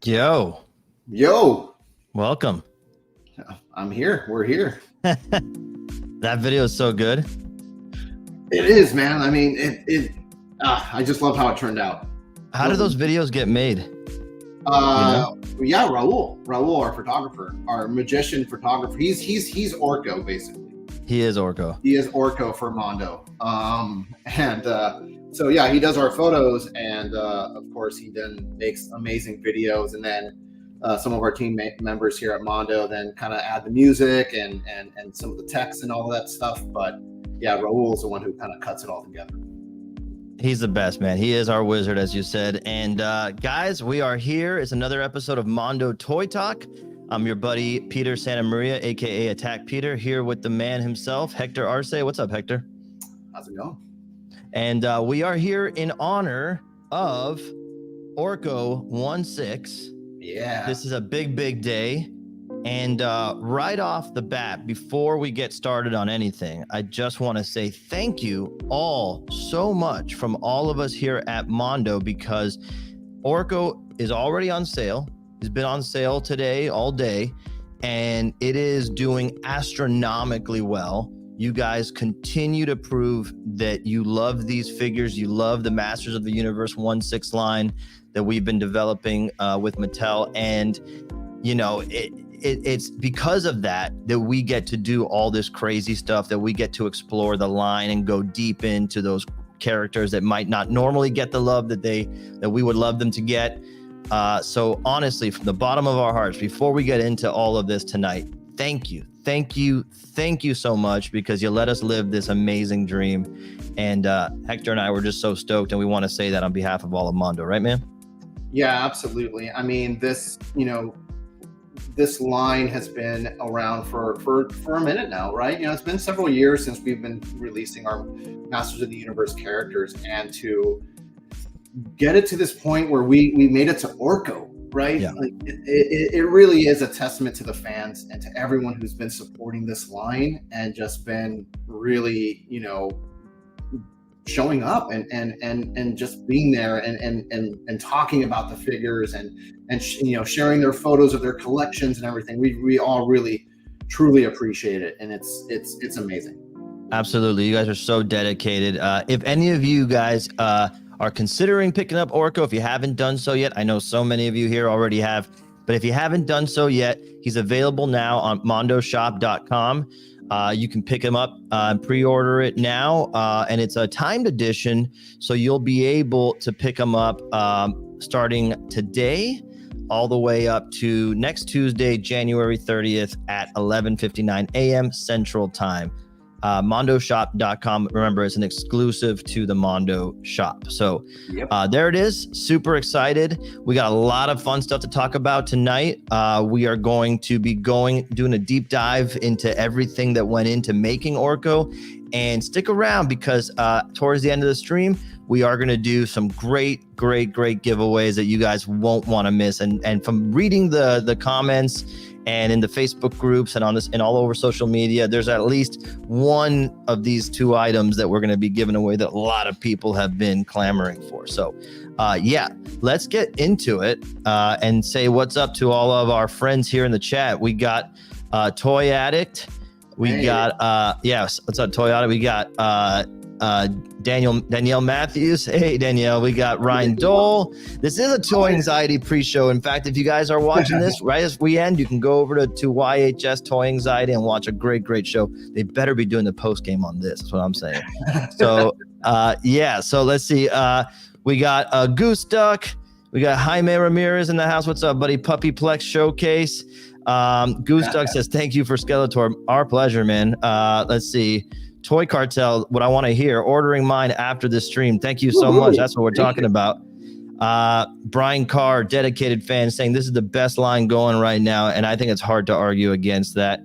Yo, Yo, welcome. I'm here. We're here. That video is so good. It is, man. I mean, I just love how it turned out. How do those videos get made? Yeah, Raul, our photographer, our magician photographer. He's Orko basically. He is Orko. He is Orko for Mondo. So yeah, he does our photos, and of course he then makes amazing videos, and then some of our team members here at Mondo then kind of add the music and some of the text and all that stuff. But yeah, Raul's the one who kind of cuts it all together. He's the best, man. He is our wizard, as you said. And guys, we are here. It's another episode of Mondo Toy Talk. I'm your buddy, Peter Santa Maria, aka Attack Peter, here with the man himself, Hector Arce. What's up, Hector? How's it going? And we are here in honor of Orko 16. Yeah. This is a big day. And right off the bat, before we get started on anything, I just want to say thank you all so much from all of us here at Mondo, because Orko is already on sale. It's been on sale today, all day, and it is doing astronomically well. You guys continue to prove that you love these figures. You love the Masters of the Universe 16 line that we've been developing with Mattel. And, you know, it's because of that we get to do all this crazy stuff, that we get to explore the line and go deep into those characters that might not normally get the love that we would love them to get. So honestly, from the bottom of our hearts, before we get into all of this tonight, thank you so much, because you let us live this amazing dream. And Hector and I were just so stoked, and we want to say that on behalf of all of Mondo, right, man? Yeah, absolutely. I mean, this line has been around for a minute now, right? It's been several years since we've been releasing our Masters of the Universe characters, and to get it to this point where we made it to Orko, right? Yeah. Like it really is a testament to the fans and to everyone who's been supporting this line and just been really, showing up and just being there and talking about the figures and sharing their photos of their collections and everything. We all really truly appreciate it, and it's amazing. Absolutely, you guys are so dedicated. If any of you guys are considering picking up Orko, if you haven't done so yet, I know so many of you here already have, but if you haven't done so yet, he's available now on mondoshop.com. You can pick him up and pre-order it now, and it's a timed edition, so you'll be able to pick him up starting today all the way up to next Tuesday, January 30th at 11:59 a.m. Central Time. Mondoshop.com. Remember, it's an exclusive to the Mondo shop. So there it is. Super excited. We got a lot of fun stuff to talk about tonight. We are going to be doing a deep dive into everything that went into making Orko. And stick around, because towards the end of the stream, we are going to do some great giveaways that you guys won't want to miss. And from reading the comments and in the Facebook groups and on this and all over social media, there's at least one of these two items that we're going to be giving away that a lot of people have been clamoring for. So let's get into it and say what's up to all of our friends here in the chat. We got Toy Addict. We got what's up, Toy Addict? We got Danielle Matthews. Hey, Danielle. We got Ryan Dole. This is a Toy Anxiety pre-show. In fact, if you guys are watching this right as we end, you can go over to YHS Toy Anxiety and watch a great show. They better be doing the post game on this. That's what I'm saying. So so let's see. We got Goose Duck. We got Jaime Ramirez in the house. What's up, buddy? Puppy Plex Showcase. Goose Duck says, thank you for Skeletor. Our pleasure, man. Let's see. Toy Cartel, what I want to hear, ordering mine after this stream. Thank you so much. That's what we're talking about. Brian Carr, dedicated fan, saying this is the best line going right now, and I think it's hard to argue against that.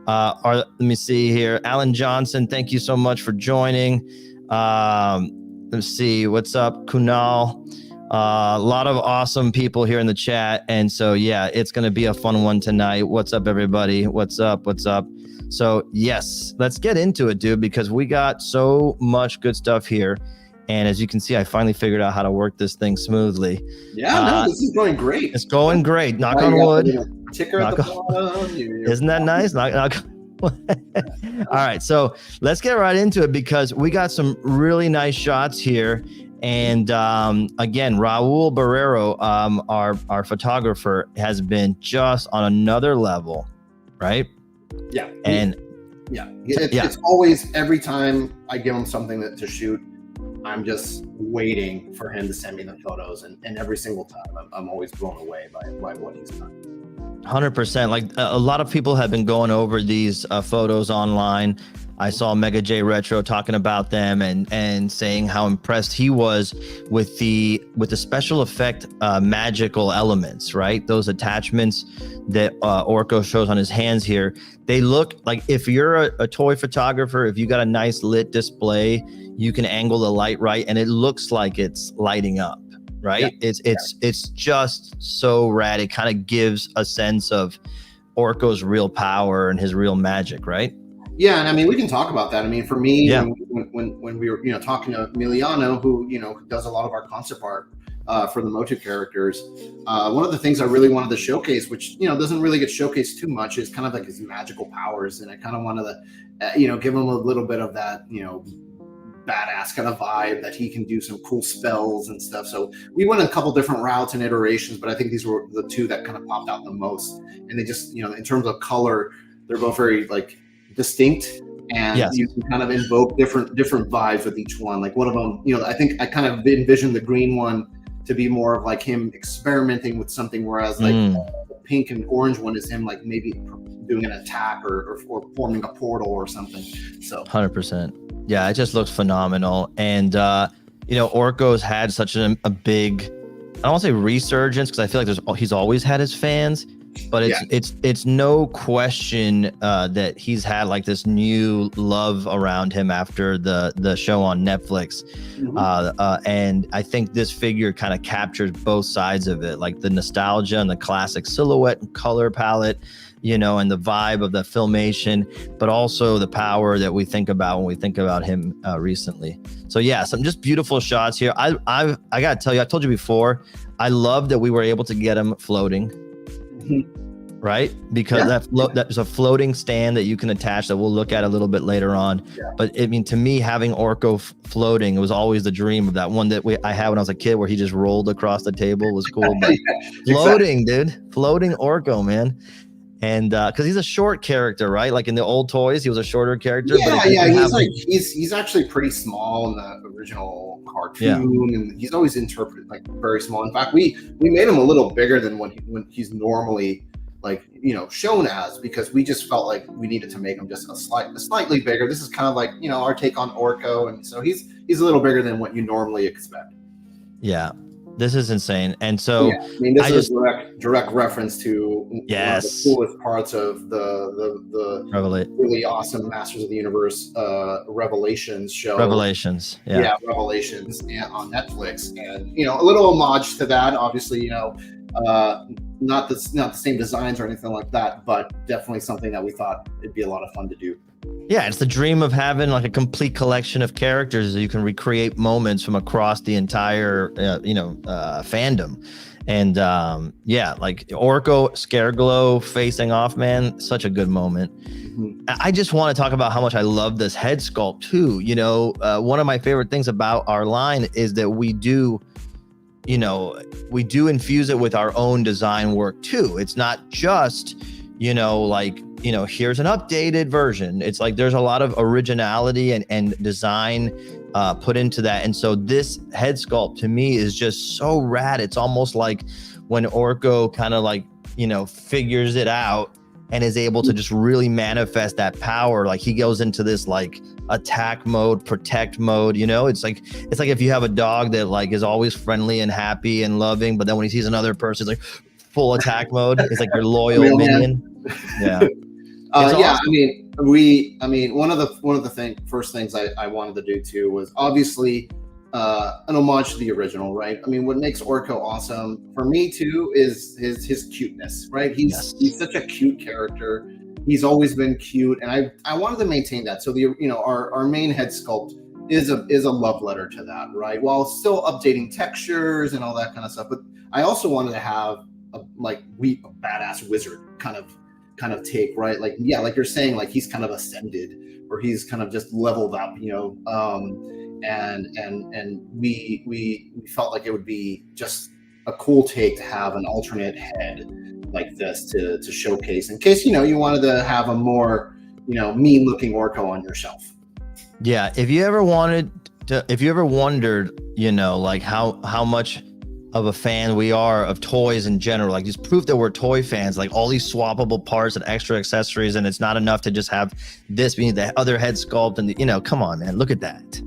Let me see here. Alan Johnson, thank you so much for joining. Let's see. What's up, Kunal? A lot of awesome people here in the chat, and so it's going to be a fun one tonight. What's up, everybody? What's up? So yes, let's get into it, dude, because we got so much good stuff here. And as you can see, I finally figured out how to work this thing smoothly. Yeah, no, this is going great. It's going great. Knock on wood. Ticker at the bottom. Isn't that nice? Knock. All right, so let's get right into it because we got some really nice shots here. And again, Raul Barrero, our photographer, has been just on another level, right? Yeah. And it's always, every time I give him something to shoot, I'm just waiting for him to send me the photos, and every single time I'm always blown away by what he's done. 100%. Like a lot of people have been going over these photos online. I saw Mega J Retro talking about them and saying how impressed he was with the special effect magical elements, right? Those attachments that Orko shows on his hands here. They look like, if you're a toy photographer, if you got a nice lit display, you can angle the light right, and it looks like it's lighting up, right? Yeah. It's just so rad. It kind of gives a sense of Orko's real power and his real magic, right? Yeah, and I mean, we can talk about that. I mean, for me, when we were, talking to Emiliano, who, does a lot of our concept art for the Moto characters, one of the things I really wanted to showcase, which, doesn't really get showcased too much, is kind of like his magical powers. And I kind of wanted to, give him a little bit of that, badass kind of vibe, that he can do some cool spells and stuff. So we went a couple different routes and iterations, but I think these were the two that kind of popped out the most. And they just, in terms of color, they're both very distinct, and you can kind of invoke different vibes with each one. Like one of them, I think I kind of envisioned the green one to be more of like him experimenting with something, whereas the pink and orange one is him like maybe doing an attack or forming a portal or something. So 100%. Yeah, it just looks phenomenal. And Orko's had such a big, I don't want to say resurgence, because I feel like he's always had his fans, but it's no question that he's had like this new love around him after the show on Netflix. And I think this figure kind of captures both sides of it, like the nostalgia and the classic silhouette and color palette, and the vibe of the filmation, but also the power that we think about when we think about him recently. So yeah, some just beautiful shots here. I gotta tell you, I told you before, I love that we were able to get him floating. Right, because there's a floating stand that you can attach that we'll look at a little bit later on. But I mean, to me, having Orko floating, it was always the dream of that one that I had when I was a kid, where he just rolled across the table. Was cool. But floating, dude, floating Orko, man. And because he's a short character, right? Like in the old toys, he was a shorter character. He's actually pretty small in the original cartoon, and he's always interpreted like very small. In fact, we made him a little bigger than when he's normally shown as, because we just felt like we needed to make him just slightly bigger. This is kind of like our take on Orko, and so he's a little bigger than what you normally expect. Yeah. This is insane. And so I mean, this is direct reference to one of the coolest parts of the really awesome Masters of the Universe Revelations show. Revelations on Netflix, and a little homage to that. Obviously, not the same designs or anything like that, but definitely something that we thought it'd be a lot of fun to do. Yeah, it's the dream of having like a complete collection of characters that you can recreate moments from across the entire, fandom. And like Orko Scareglow facing off, man, such a good moment. I just want to talk about how much I love this head sculpt too. One of my favorite things about our line is that we do infuse it with our own design work too. It's not just, here's an updated version. It's like there's a lot of originality and design put into that. And so this head sculpt to me is just so rad. It's almost like when Orko kind of figures it out and is able to just really manifest that power. Like he goes into this like attack mode, protect mode, it's like if you have a dog that like is always friendly and happy and loving, but then when he sees another person, it's like full attack mode. It's like your loyal minion. Yeah. Awesome. One of the first things I wanted to do too was obviously an homage to the original, right? I mean, what makes Orko awesome for me too is his cuteness, right? He's such a cute character. He's always been cute, and I wanted to maintain that. So our main head sculpt is a love letter to that, right? While still updating textures and all that kind of stuff. But I also wanted to have a badass wizard kind of take, right? Like, yeah, like you're saying, like he's kind of ascended, or he's kind of just leveled up, and we felt like it would be just a cool take to have an alternate head like this to showcase in case you wanted to have a more mean looking Orko on your shelf. Yeah, if you ever wondered, like how much of a fan we are of toys in general, like just proof that we're toy fans, like all these swappable parts and extra accessories, and it's not enough to just have this being the other head sculpt, and come on, man, look at that.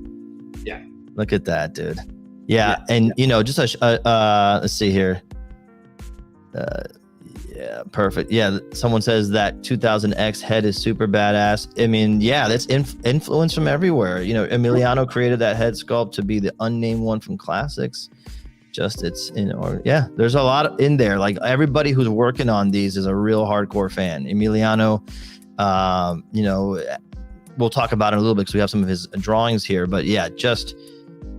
Yeah, look at that, dude. Yeah, and just let's see here. Yeah, perfect. Yeah, someone says that 2000X head is super badass. I mean, yeah, that's influence from everywhere. Emiliano created that head sculpt to be the unnamed one from Classics. There's a lot in there. Like everybody who's working on these is a real hardcore fan. Emiliano, we'll talk about it in a little bit because we have some of his drawings here. But yeah, just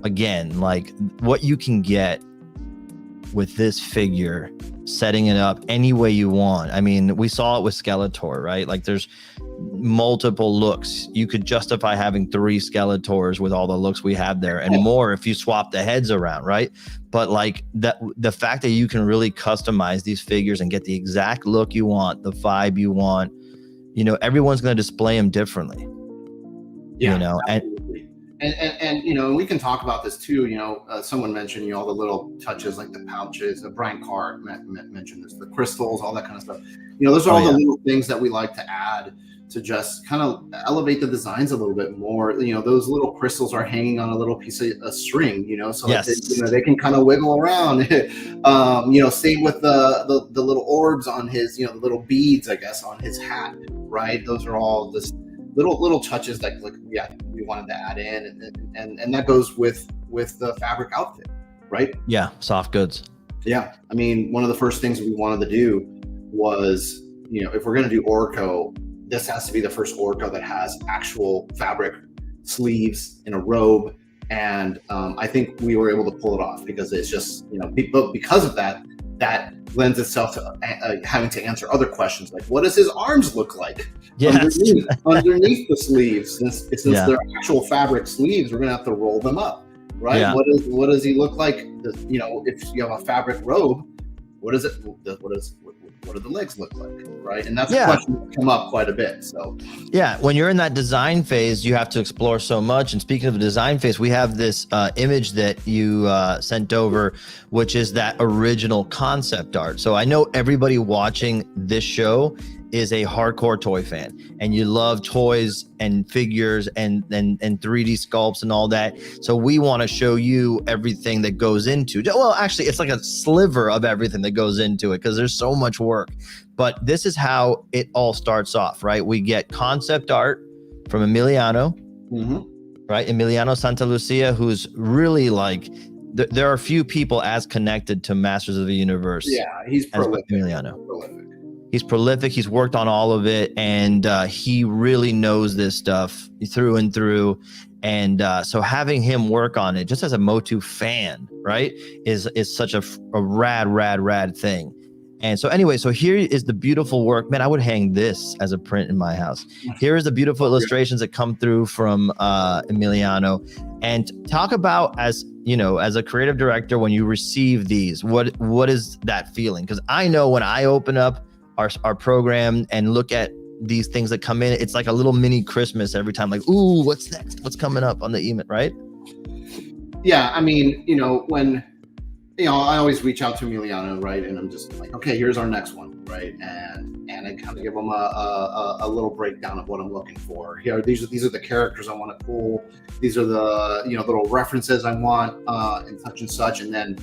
again, like what you can get with this figure, setting it up any way you want. I mean, we saw it with Skeletor, right? Like there's multiple looks. You could justify having 3 Skeletors with all the looks we have there, and more if you swap the heads around, right? But like the fact that you can really customize these figures and get the exact look you want, the vibe you want, everyone's going to display them differently. Yeah, and we can talk about this too. Someone mentioned all the little touches like the pouches. Brian Carr mentioned this, the crystals, all that kind of stuff. Those are all the little things that we like to add to just kind of elevate the designs a little bit more. Those little crystals are hanging on a little piece of a string, so that they can kind of wiggle around. Same with the little orbs on his, the little beads, I guess, on his hat, right? Those are all just little touches that we wanted to add in, and that goes with the fabric outfit, right? Yeah, soft goods. Yeah, I mean, one of the first things we wanted to do was, if we're going to do Orko, this has to be the first Orko that has actual fabric sleeves in a robe, and I think we were able to pull it off because it's just, because of that lends itself to having to answer other questions like, what does his arms look like underneath the sleeves? Since they're actual fabric sleeves, we're gonna have to roll them up, right? Yeah. What does he look like? If you have a fabric robe, what do the legs look like, right? And that's a question that come up quite a bit. So yeah, when you're in that design phase, you have to explore so much. And speaking of the design phase, we have this image that you sent over, which is that original concept art. So I know everybody watching this show is a hardcore toy fan, and you love toys and figures and 3D sculpts and all that. So we want to show you everything that goes into, well, actually it's like a sliver of everything that goes into it because there's so much work. But this is how it all starts off, right? We get concept art from Emiliano, right? Emiliano Santa Lucia, who's really like, there are few people as connected to Masters of the Universe. Yeah, he's prolific. Emiliano. He's prolific. He's worked on all of it, and he really knows this stuff through and through. And so having him work on it, just as a Motu fan, right, is such a rad thing. And so anyway, so here is the beautiful work. Man, I would hang this as a print in my house. Here is the beautiful illustrations that come through from Emiliano. And talk about, as a creative director, when you receive these, what is that feeling? Because I know when I open up our program and look at these things that come in, it's like a little mini Christmas every time. Like, ooh, what's next? What's coming up on the email, right? Yeah, I mean, when I always reach out to Emiliano, right, and I'm just like, okay, here's our next one, right, and I kind of give him a little breakdown of what I'm looking for. Here, these are the characters I want to pull. These are the little references I want, and such, and then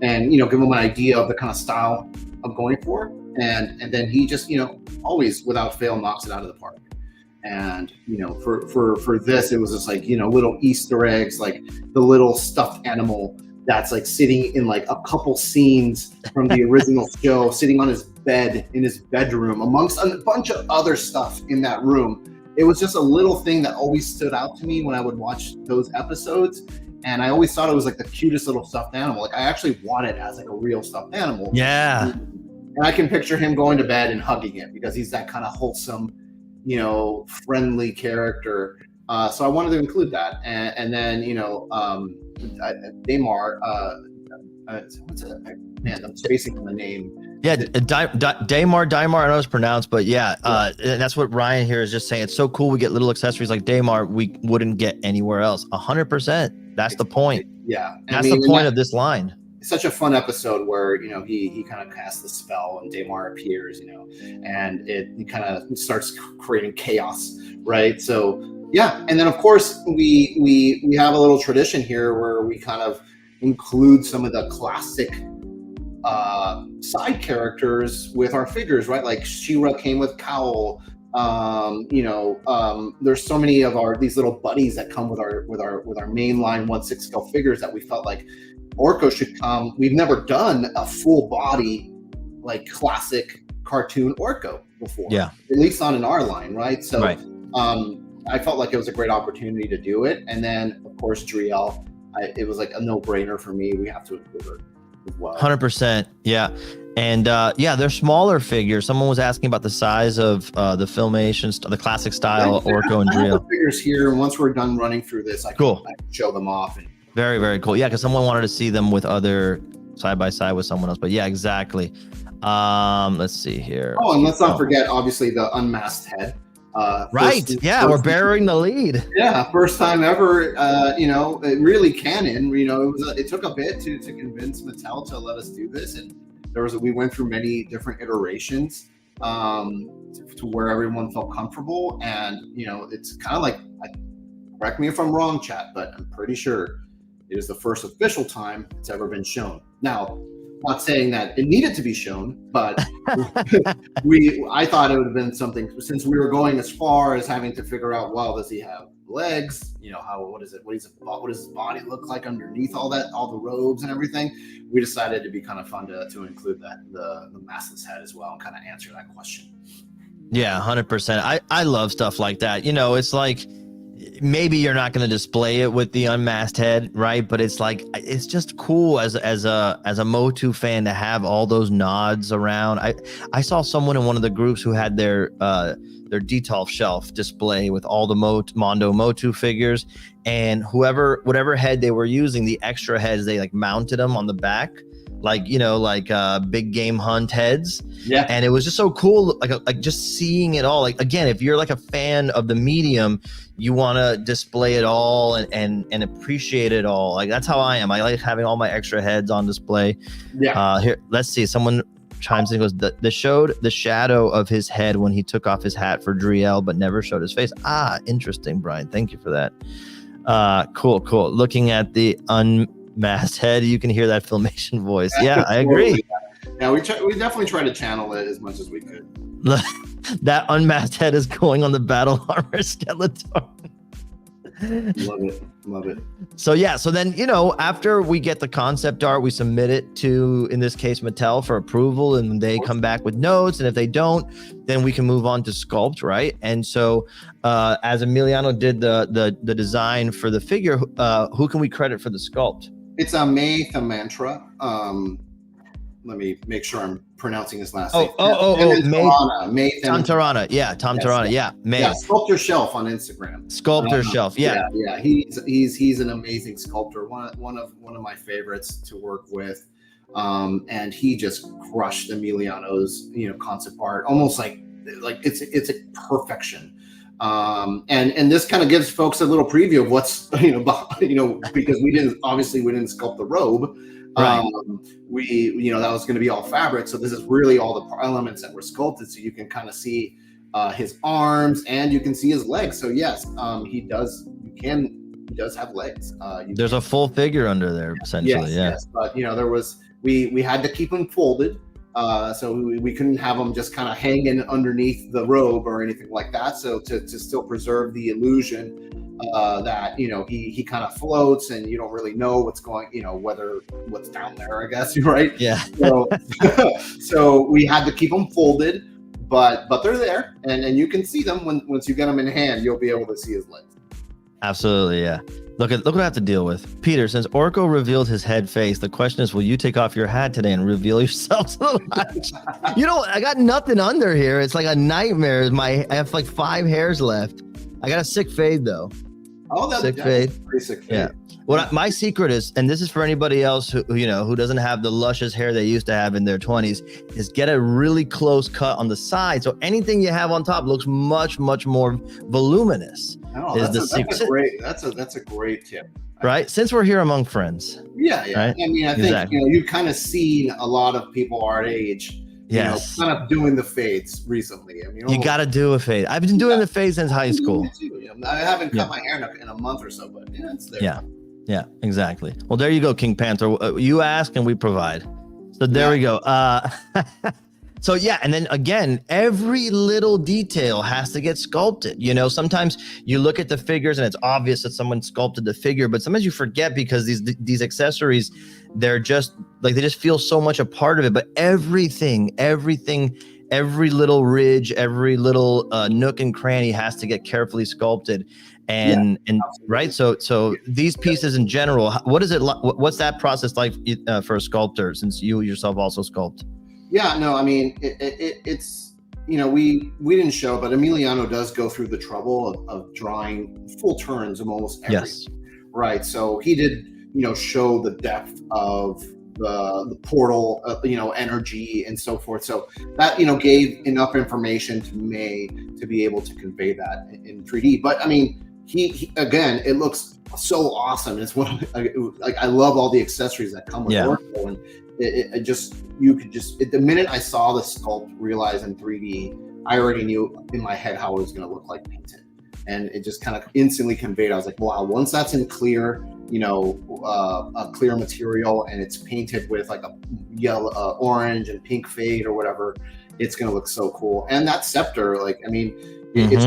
give him an idea of the kind of style I'm going for. And then he just, always without fail knocks it out of the park. And, for this, it was just like, little Easter eggs, like the little stuffed animal that's like sitting in like a couple scenes from the original show, sitting on his bed in his bedroom amongst a bunch of other stuff in that room. it was just a little thing that always stood out to me when I would watch those episodes. And I always thought it was like the cutest little stuffed animal. Like I actually want it as like a real stuffed animal. Yeah. And I can picture him going to bed and hugging it because he's that kind of wholesome, friendly character. So I wanted to include that. And then, Daymar, what's it? Man, I'm spacing on the name. Yeah, Daymar, I know it's pronounced, but yeah, and that's what Ryan here is just saying. It's so cool. We get little accessories like Daymar we wouldn't get anywhere else. 100%. That's the point. Yeah. That's the point of this line. It's such a fun episode where, he kind of casts the spell and Daymar appears, and it kind of starts creating chaos, right? So, yeah. And then, of course, we have a little tradition here where we kind of include some of the classic side characters with our figures, right? Like She-Ra came with Cowl. There's so many of these little buddies that come with our mainline 1/6 scale figures that we felt like Orko should come. We've never done a full body like classic cartoon Orko before, at least not in our line, right? So I felt like it was a great opportunity to do it. And then of course Driel, it was like a no-brainer for me. We have to include her as well. 100%. Yeah. And they're smaller figures. Someone was asking about the size of the Filmation, the classic style Orko and I have Driel. the figures here, and once we're done running through this, I can show them off. And very, very cool. Yeah, because someone wanted to see them with other side by side with someone else. But yeah, exactly. Let's see here. Oh, and let's not forget, obviously, the unmasked head. We're bearing the lead. Yeah, first time ever. It really canon. It took a bit to convince Mattel to let us do this, and we went through many different iterations to where everyone felt comfortable. And it's kind of like, correct me if I'm wrong, chat, but I'm pretty sure it is the first official time it's ever been shown. Now, not saying that it needed to be shown, but I thought it would have been something, since we were going as far as having to figure out, well, does he have legs? What does his body look like underneath all the robes and everything? We decided it'd be kind of fun to include the maskless head as well and kind of answer that question. Yeah, 100%. I love stuff like that. It's like, maybe you're not going to display it with the unmasked head, right? But it's like, it's just cool as a Motu fan to have all those nods around. I saw someone in one of the groups who had their Detolf shelf display with all the Mondo Motu figures, and whatever head they were using, the extra heads, they like mounted them on the back, like big game hunt heads. Yeah. And it was just so cool, like just seeing it all. Like, again, if you're like a fan of the medium, you want to display it all and appreciate it all. Like, that's how I am. I like having all my extra heads on display. Yeah. Here, let's see. Someone chimes in and goes, the showed the shadow of his head when he took off his hat for Driel, but never showed his face. Interesting, Brian. Thank you for that. Cool. Looking at the unmasked head, you can hear that Filmation voice. Yeah, I agree. Yeah, we definitely try to channel it as much as we could. That unmasked head is going on the battle armor skeleton. Love it. So then, after we get the concept art, we submit it to, in this case, Mattel for approval, and they come back with notes. And if they don't, then we can move on to sculpt, right? And so as Emiliano did the design for the figure, who can we credit for the sculpt? It's a May Thamantra. Let me make sure I'm pronouncing his last name. May Tom Tarana. Yeah, Tom Tarana. Yeah, May. Yeah, Sculptor Shelf on Instagram. Sculptor Shelf. Yeah. He's an amazing sculptor. One of my favorites to work with. And he just crushed Emiliano's concept art, almost like it's a perfection. And this kind of gives folks a little preview of what's because we didn't sculpt the robe. Right. That was going to be all fabric. So this is really all the elements that were sculpted. So you can kind of see his arms and you can see his legs. So yes, he does have legs. There's a full figure under there, essentially. Yes. But we had to keep him folded. So we couldn't have him just kind of hanging underneath the robe or anything like that. So to still preserve the illusion that he kind of floats and you don't really know what's down there, I guess, right? Yeah. So we had to keep him folded, but they're there, and you can see them once you get them in hand. You'll be able to see his legs. Absolutely, yeah. Look what I have to deal with. Peter, since Orko revealed his head face, the question is, will you take off your hat today and reveal yourself to the light? You know, I got nothing under here. It's like a nightmare. I have like 5 hairs left. I got a sick fade though. Oh, that's sick fade. Pretty sick fade. Yeah. Well, my secret is, and this is for anybody else who doesn't have the luscious hair they used to have in their 20s, is get a really close cut on the side, so anything you have on top looks much more voluminous. Oh, that's a great tip. Right? Since we're here among friends. Yeah. Right? I mean, I think exactly. you've kind of seen a lot of people our age, kind of doing the fades recently. I mean, you got to do a fade. I've been doing the fade since high school. I haven't cut my hair in a month or so, but it's there. Yeah, exactly. Well, there you go, King Panther. You ask and we provide. So there we go. So yeah, and then again, every little detail has to get sculpted. Sometimes you look at the figures and it's obvious that someone sculpted the figure, but sometimes you forget because these accessories, they just feel so much a part of it. But everything, every little ridge, every little nook and cranny has to get carefully sculpted. And right, so these pieces in general, what is it? What's that process like for a sculptor? Since you yourself also sculpt. Yeah, no, I mean it's we didn't show, but Emiliano does go through the trouble of drawing full turns of almost everything. Yes. Right. So he did show the depth of the portal, energy and so forth. So that gave enough information to May to be able to convey that in 3D. But I mean. He again, it looks so awesome. It's I love all the accessories that come with Orko, and the minute I saw the sculpt realized in 3D, I already knew in my head how it was going to look like painted, and it just kind of instantly conveyed. I was like, wow, once that's in clear, a clear material, and it's painted with like a yellow, orange, and pink fade or whatever, it's going to look so cool. And that scepter, it's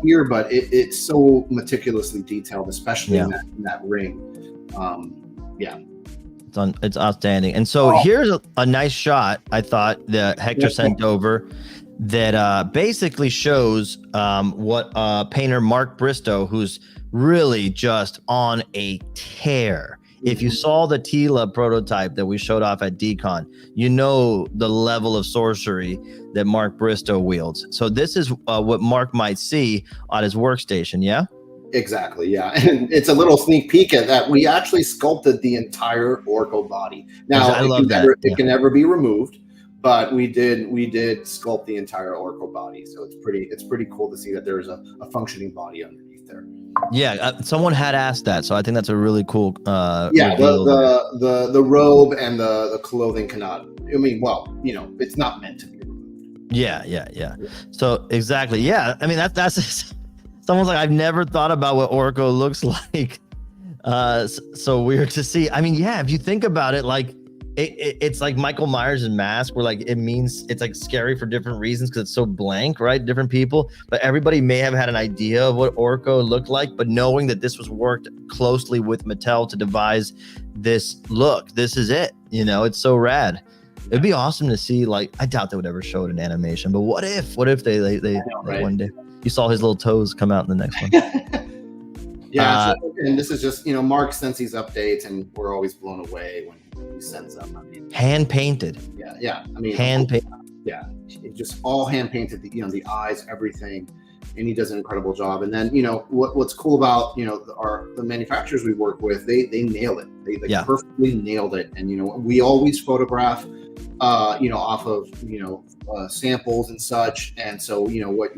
here, but it's so meticulously detailed, especially in that ring. It's outstanding. And so here's a nice shot I thought that Hector sent over that basically shows what painter Mark Bristow, who's really just on a tear. If you saw the Tila prototype that we showed off at Decon, the level of sorcery that Mark Bristow wields. So this is what Mark might see on his workstation, yeah? Exactly, yeah. And it's a little sneak peek at that. We actually sculpted the entire Orko body. Now, it can never be removed, but we did sculpt the entire Orko body. So it's pretty cool to see that there's a functioning body underneath there. Yeah, someone had asked that, so I think that's a really cool. The robe and the clothing cannot. I mean, it's not meant to be removed. Yeah. So exactly, yeah. I mean, that's someone's like, I've never thought about what Orko looks like. So weird to see. I mean, yeah, if you think about it, like. It's like Michael Myers' mask, where it's like scary for different reasons because it's so blank, right? Different people, but everybody may have had an idea of what Orko looked like, but knowing that this was worked closely with Mattel to devise this look, this is it. It's so rad. It'd be awesome to see. I doubt they would ever show it in animation, but what if they right? One day you saw his little toes come out in the next one? Yeah, and this is just Mark sends these updates, and we're always blown away when he sends them. I mean, hand painted. Yeah. I mean, hand painted. Yeah, just all hand painted. The eyes, everything, and he does an incredible job. And then what's cool about the manufacturers we work with, they nail it. They perfectly nailed it. And we always photograph off of samples and such. And so what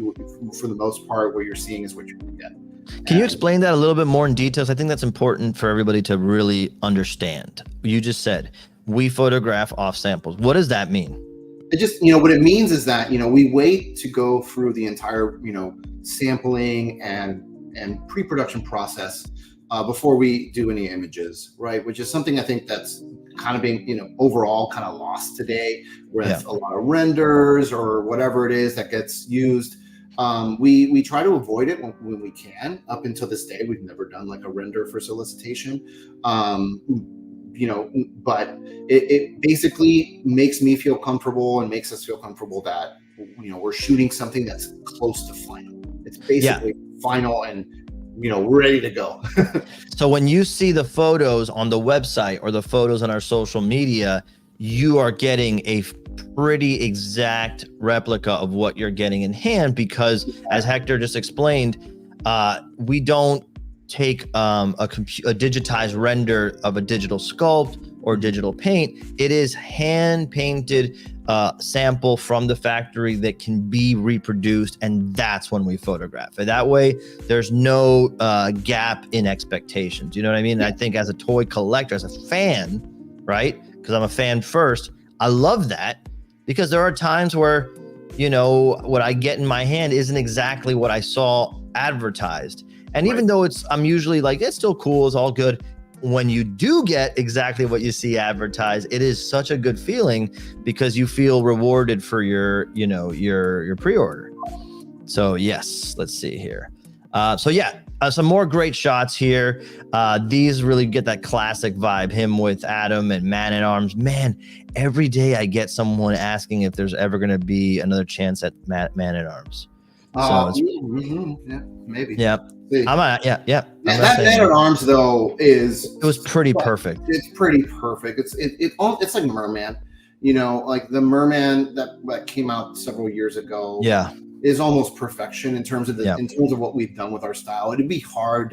for the most part, what you're seeing is what you're going to get. Can you explain that a little bit more in details? I think that's important for everybody to really understand. You just said we photograph off samples. What does that mean? It just, what it means is that, we wait to go through the entire, sampling and pre-production process before we do any images, right? Which is something I think that's kind of being, overall kind of lost today, where it's a lot of renders or whatever it is that gets used. We try to avoid it when we can. Up until this day, we've never done like a render for solicitation. But it basically makes me feel comfortable and makes us feel comfortable that we're shooting something that's close to final. It's Yeah. basically final and we're ready to go. So when you see the photos on the website or the photos on our social media, you are getting a pretty exact replica of what you're getting in hand, because as Hector just explained, we don't take a digitized render of a digital sculpt or digital paint. It is hand painted sample from the factory that can be reproduced, and that's when we photograph it. That way there's no gap in expectations. You know what I mean? I think as a toy collector, as a fan, right, because I'm a fan first, I love that, because there are times where what I get in my hand isn't exactly what I saw advertised. And even though I'm usually like, it's still cool, it's all good, when you do get exactly what you see advertised, it is such a good feeling, because you feel rewarded for your pre-order. So yes, let's see here. Some more great shots here. These really get that classic vibe. Him with Adam and Man-at-Arms. Man, every day I get someone asking if there's ever going to be another chance at Man-at-Arms. So yeah, maybe. Yeah. That Man-at-Arms though it was pretty perfect. It's pretty perfect. It's like Merman, like the Merman that came out several years ago. Yeah, is almost perfection in terms of in terms of what we've done with our style. It'd be hard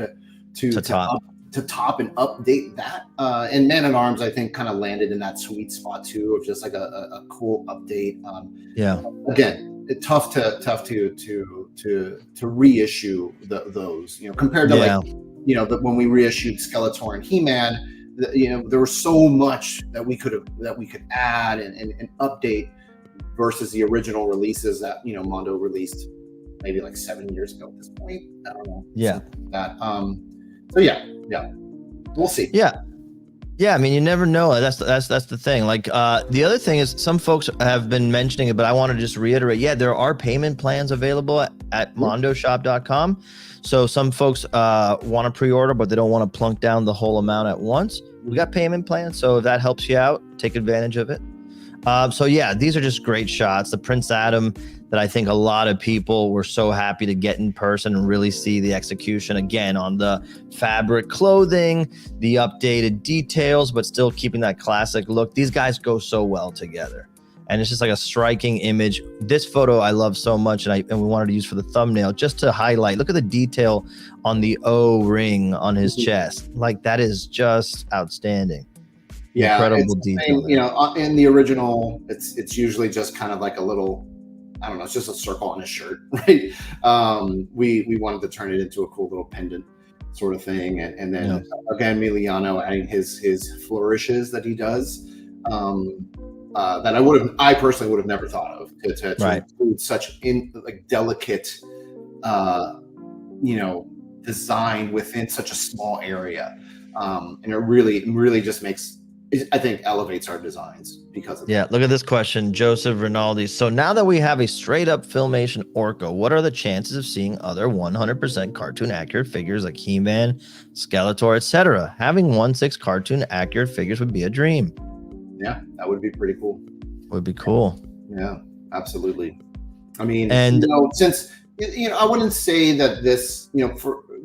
to top and update that. And Man-at-Arms, I think, kind of landed in that sweet spot too, of just like a cool update. Again, it's tough to reissue those, compared to when we reissued Skeletor and He-Man, there was so much that we could add and update versus the original releases that Mondo released maybe like 7 years ago at this point. I don't know. Yeah. That. So yeah, we'll see. Yeah, I mean, you never know. That's the thing. Like, the other thing is, some folks have been mentioning it, but I want to just reiterate. Yeah, there are payment plans available at mondoshop.com. So some folks want to pre-order, but they don't want to plunk down the whole amount at once. We got payment plans, so if that helps you out, take advantage of it. So yeah, these are just great shots. The Prince Adam that I think a lot of people were so happy to get in person and really see the execution again on the fabric clothing, the updated details, but still keeping that classic look. These guys go so well together. And it's just like a striking image. This photo I love so much, and we wanted to use for the thumbnail just to highlight. Look at the detail on the O ring on his chest. Like, that is just outstanding. Yeah, incredible detail. In the original, it's usually just kind of like a little, I don't know, it's just a circle on his shirt, right? We wanted to turn it into a cool little pendant sort of thing, and then again, Emiliano adding his flourishes that he does, that I personally would have never thought of to include such delicate, design within such a small area, and it really just makes, I think, elevates our designs because of that. Look at this question, Joseph Rinaldi. So now that we have a straight up Filmation Orko, what are the chances of seeing other 100% cartoon accurate figures like He-Man, Skeletor, etc.? Having 1/6 cartoon accurate figures would be a dream. Yeah, that would be pretty cool. Would be cool. Yeah, absolutely. I mean, and since I wouldn't say that this,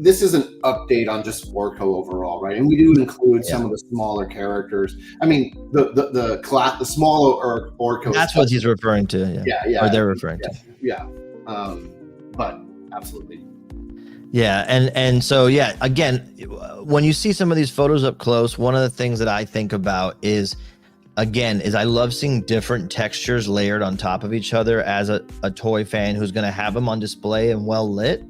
this is an update on just Orko overall, right? And we do include some of the smaller characters. I mean, the smaller Orko. That's what he's referring to. Yeah. Or they're referring to. Yeah. But absolutely. Yeah, and so again, when you see some of these photos up close, one of the things that I think about is I love seeing different textures layered on top of each other as a toy fan who's going to have them on display and well lit.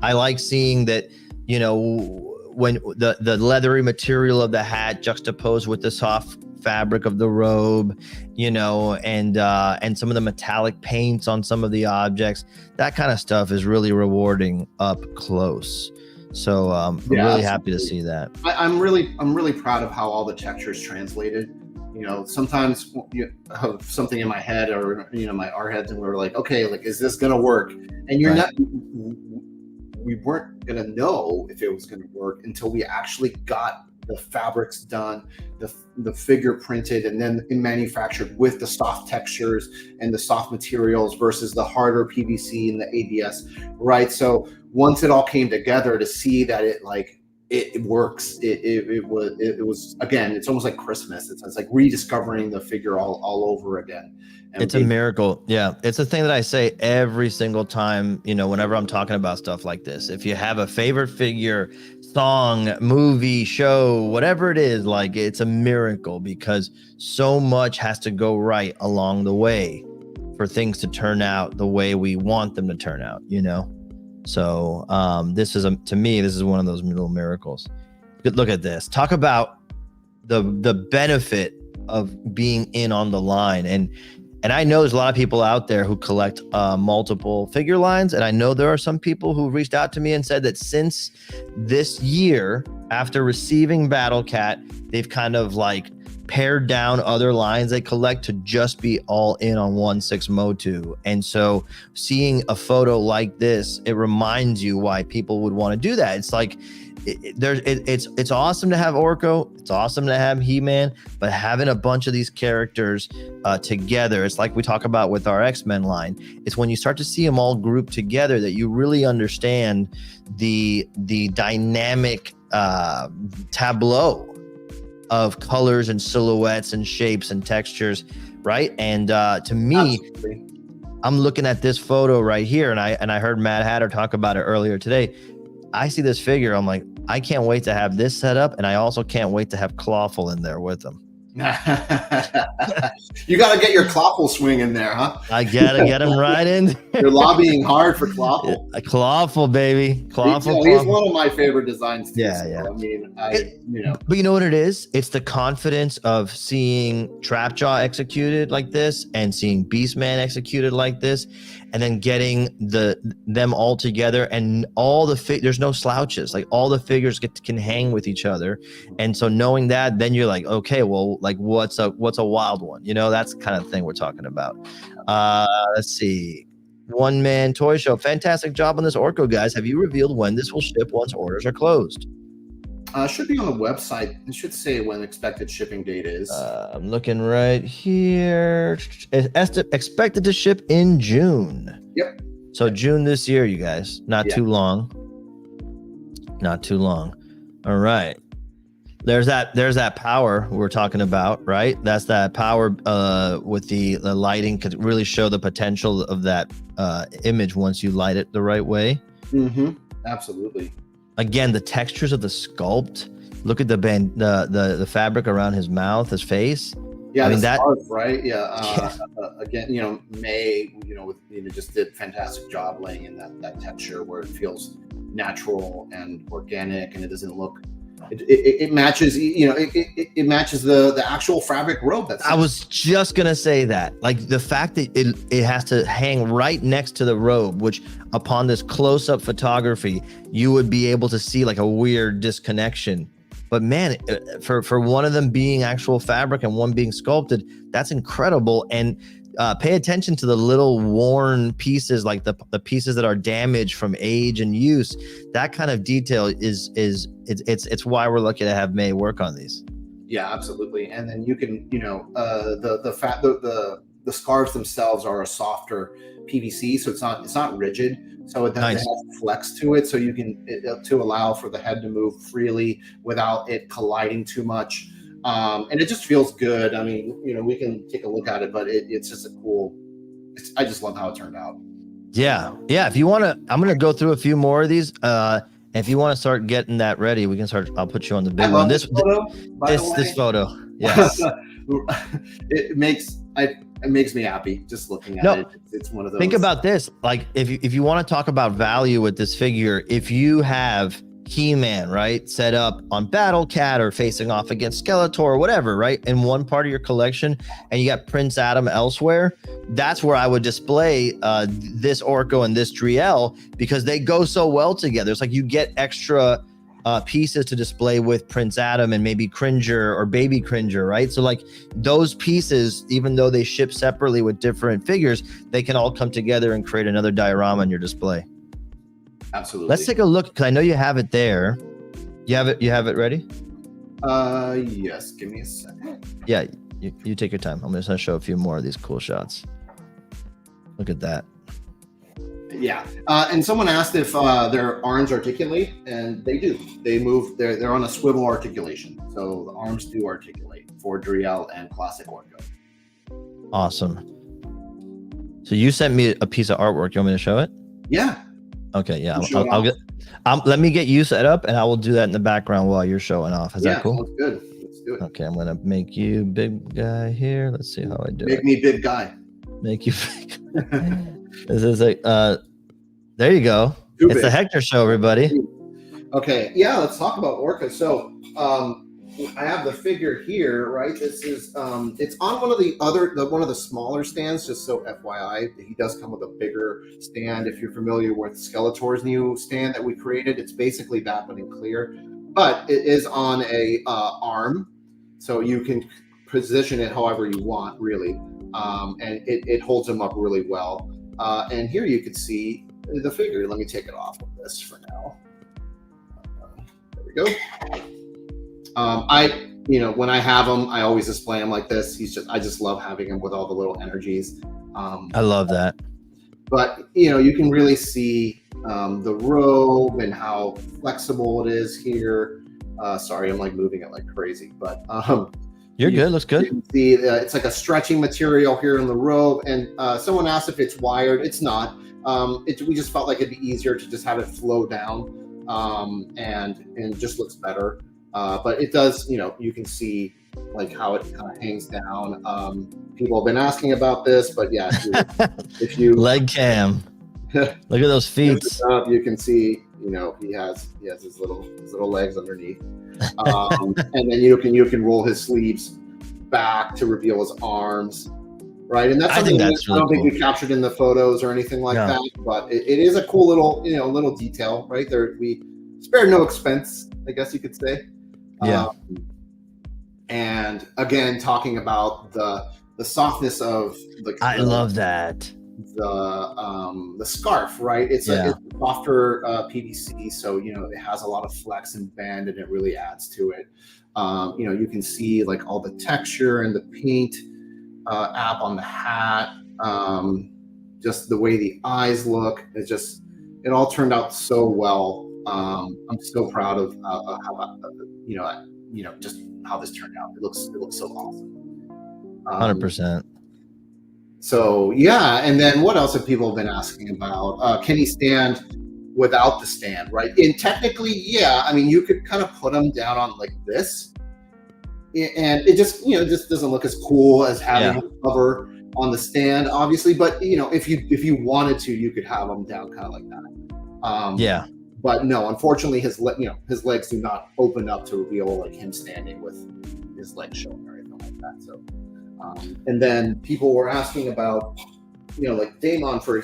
I like seeing that, when the leathery material of the hat juxtaposed with the soft fabric of the robe, and some of the metallic paints on some of the objects. That kind of stuff is really rewarding up close. So I'm really happy to see that. I'm really proud of how all the textures translated. Sometimes you have something in my head or our heads, and we're like, okay, like, is this gonna work? And you're not. We weren't gonna know if it was gonna work until we actually got the fabrics done, the figure printed, and then manufactured with the soft textures and the soft materials versus the harder PVC and the ABS, right? So once it all came together to see that it works, it was again, it's almost like Christmas. It's like rediscovering the figure all over again. And it's a miracle. Yeah, it's a thing that I say every single time, you know, whenever I'm talking about stuff like this. If you have a favorite figure, song, movie, show, whatever it is, like, it's a miracle because so much has to go right along the way for things to turn out the way we want them to turn out, you know? So this is to me, this is one of those little miracles. Look at this. Talk about the benefit of being in on the line. And I know there's a lot of people out there who collect multiple figure lines. And I know there are some people who reached out to me and said that since this year, after receiving Battle Cat, they've kind of like pared down other lines they collect to just be all in on 1/6 Motu. And so seeing a photo like this, it reminds you why people would want to do that. It's like, it's awesome to have Orko, it's awesome to have He-Man, but having a bunch of these characters together, it's like we talk about with our X-Men line. It's when you start to see them all grouped together that you really understand the dynamic tableau of colors and silhouettes and shapes and textures, right? And to me, absolutely. I'm looking at this photo right here, and I heard Mad Hatter talk about it earlier today. I see this figure, I'm like, I can't wait to have this set up, and I also can't wait to have Clawful in there with them. You got to get your Clawful swing in there, huh? I gotta get him right in. You're lobbying hard for Clawful. Clawful, baby. Clawful. He's one of my favorite designs too. Yeah, so, yeah. I mean, you know. But you know what it is? It's the confidence of seeing Trapjaw executed like this and seeing Beastman executed like this, and then getting them all together, and all the there's no slouches. Like, all the figures can hang with each other, and so knowing that, then you're like, okay, well, like, what's a wild one? You know, that's the kind of thing we're talking about. Let's see. One Man Toy Show. Fantastic job on this Orko, guys. Have you revealed when this will ship once orders are closed? Should be on the website. It should say when expected shipping date is. I'm looking right here. Expected to ship in June. Yep. So June this year, you guys. Not too long. Not too long. All right. There's that power we're talking about, right? That's that power with the lighting could really show the potential of that image once you light it the right way. Mm-hmm. Absolutely. Again, the textures of the sculpt. Look at the fabric around his mouth, his face. Yeah, I mean, that scarf, right? Yeah. Again, you know, May, just did a fantastic job laying in that texture where it feels natural and organic, and it doesn't look. It matches, it matches the actual fabric robe. I was just gonna say that, like, the fact that it has to hang right next to the robe, which upon this close-up photography, you would be able to see like a weird disconnection. But man, for one of them being actual fabric and one being sculpted, that's incredible. And pay attention to the little worn pieces, like the pieces that are damaged from age and use. That kind of detail it's why we're lucky to have May work on these. Yeah, absolutely. And then you can, the scarves themselves are a softer PVC, so it's not rigid. So it has flex to it, so you can to allow for the head to move freely without it colliding too much. And it just feels good. I mean, we can take a look at it, but it's just I just love how it turned out. Yeah. If you want to, I'm going to go through a few more of these. If you want to start getting that ready, we can start. I'll put you on the big one. This photo. Yes. It makes me happy just looking at it. It's one of those. Think about this. Like, if you want to talk about value with this figure, if you have He-Man, right, set up on Battle Cat or facing off against Skeletor or whatever, right, in one part of your collection, and you got Prince Adam elsewhere, that's where I would display this Orko and this Driel, because they go so well together. It's like you get extra pieces to display with Prince Adam and maybe Cringer or Baby Cringer, right? So like those pieces, even though they ship separately with different figures, they can all come together and create another diorama in your display. Absolutely. Let's take a look, because I know you have it there. You have it ready? Yes. Give me a second. Yeah, you take your time. I'm just gonna show a few more of these cool shots. Look at that. Yeah. And someone asked if their arms articulate, and they do. They move. They're on a swivel articulation, so the arms do articulate for Driel and Classic Orko. Awesome. So you sent me a piece of artwork. You want me to show it? Yeah. Okay. Yeah. I'll get. Let me get you set up, and I will do that in the background while you're showing off. Is that cool? Sounds good. Let's do it. Okay. I'm gonna make you big guy here. Let's see how I do it. Make me big guy. Make you big. This is like there you go. Too it's big. the Hector show, everybody. Okay, yeah, let's talk about Orca. So I have the figure here, right? This is it's on one of the smaller stands, just so FYI. He does come with a bigger stand. If you're familiar with Skeletor's new stand that we created, it's basically that but in clear. But it is on a arm, so you can position it however you want, really. And it holds him up really well. And here you can see the figure. Let me take it off of this for now. There we go. When I have him, I always display him like this. I just love having him with all the little energies. I love that. But you can really see the robe and how flexible it is here. Sorry, I'm like moving it like crazy, but you're good. Looks good. You can see it's like a stretching material here in the robe. And someone asked if it's wired. It's not. We just felt like it'd be easier to just have it flow down, and it just looks better. But it does. You can see like how it kind of hangs down. People have been asking about this, but yeah, if you leg cam, look at those feet. You can see. He has his little legs underneath. And then you can roll his sleeves back to reveal his arms, right? And that's something I don't think we captured in the photos or anything like that, but it is a cool little detail, right? We spared no expense, I guess you could say. Yeah. And again, talking about the softness of I love that. The scarf, right? It's a softer PVC, so it has a lot of flex and bend, and it really adds to it. You can see like all the texture and the paint app on the hat, just the way the eyes look. It all turned out so well. I'm so proud of how just how this turned out. It looks so awesome. 100%. So yeah, and then what else have people been asking about? Can he stand without the stand, right? And technically, yeah. I mean, you could kind of put him down on like this, and it just just doesn't look as cool as having him cover on the stand, obviously. But if you wanted to, you could have him down kind of like that. But no, unfortunately, his legs do not open up to reveal like him standing with his legs showing or anything like that. So. And then people were asking about, like Damar, for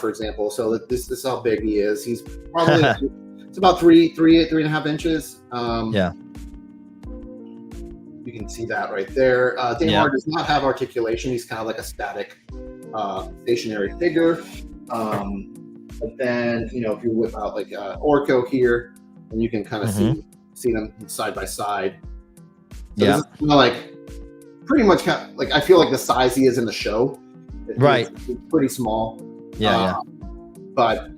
example. So this is how big he is. He's probably it's about 3.5 inches. You can see that right there. Damar does not have articulation. He's kind of like a static, stationary figure. But then if you whip out like Orko here, and you can kind of see them side by side. So this is kind of like. Pretty much like I feel like the size he is in the show, it's pretty small. But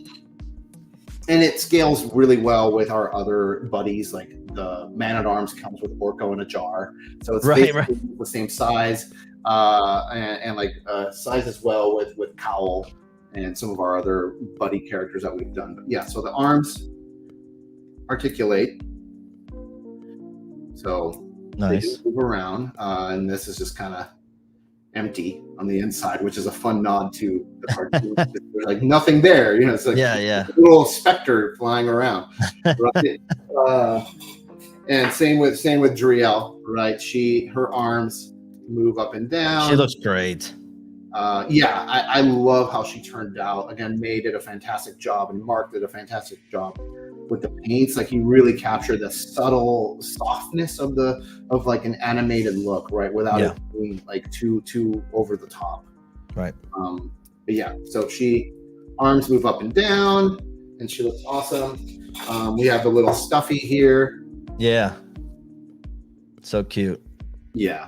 it scales really well with our other buddies. Like the Man-at-Arms comes with Orko in a jar, so it's basically the same size, and like size as well with Cowl and some of our other buddy characters that we've done. But yeah, so the arms articulate. So. Nice. They do move around, and this is just kind of empty on the inside, which is a fun nod to the cartoon. There's like nothing there, it's like a little specter flying around. Right? And same with Driel, right? Her arms move up and down. She looks great. I love how she turned out. Again, May did a fantastic job, and Mark did a fantastic job with the paints. Like he really captured the subtle softness of like an animated look, right? Without it being like too over the top. Right. But yeah, so arms move up and down, and she looks awesome. We have the little stuffy here. Yeah. So cute. Yeah.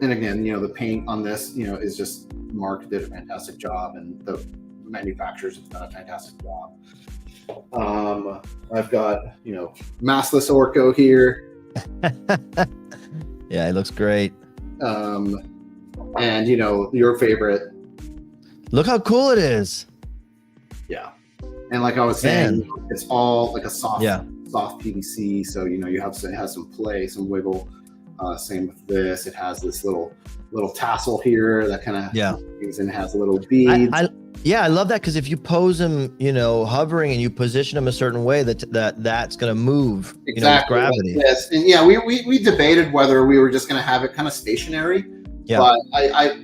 And again, the paint on this, is just Mark did a fantastic job, and the manufacturers have done a fantastic job. I've got, maskless Orko here. Yeah, it looks great. And your favorite. Look how cool it is. Yeah. And like I was saying, it's all like a soft PVC. So, it has some play, some wiggle. Same with this. It has this little tassel here that kind of things, and it has a little bead. I love that, because if you pose him, hovering, and you position him a certain way, that's going to move, with gravity. Yes, and we debated whether we were just going to have it kind of stationary. Yeah. But I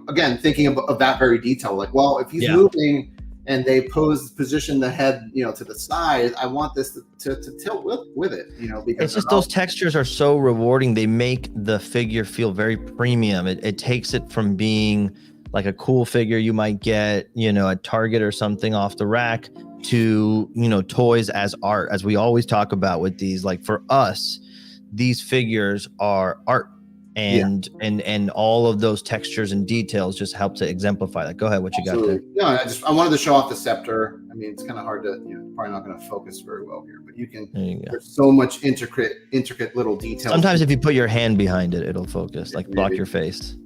again, thinking of that very detail, like, well, if he's moving and they position the head, to the side, I want this to tilt with it, because it's just those textures are so rewarding. They make the figure feel very premium. It takes it from being like a cool figure you might get, at Target or something off the rack, to, toys as art, as we always talk about with these. Like, for us, these figures are art. And all of those textures and details just help to exemplify that. Go ahead, what you got there? Yeah, I wanted to show off the scepter. I mean, it's kind of hard to, probably not going to focus very well here, but there's so much intricate little details. Sometimes if you put your hand behind it, it'll focus, like block your face.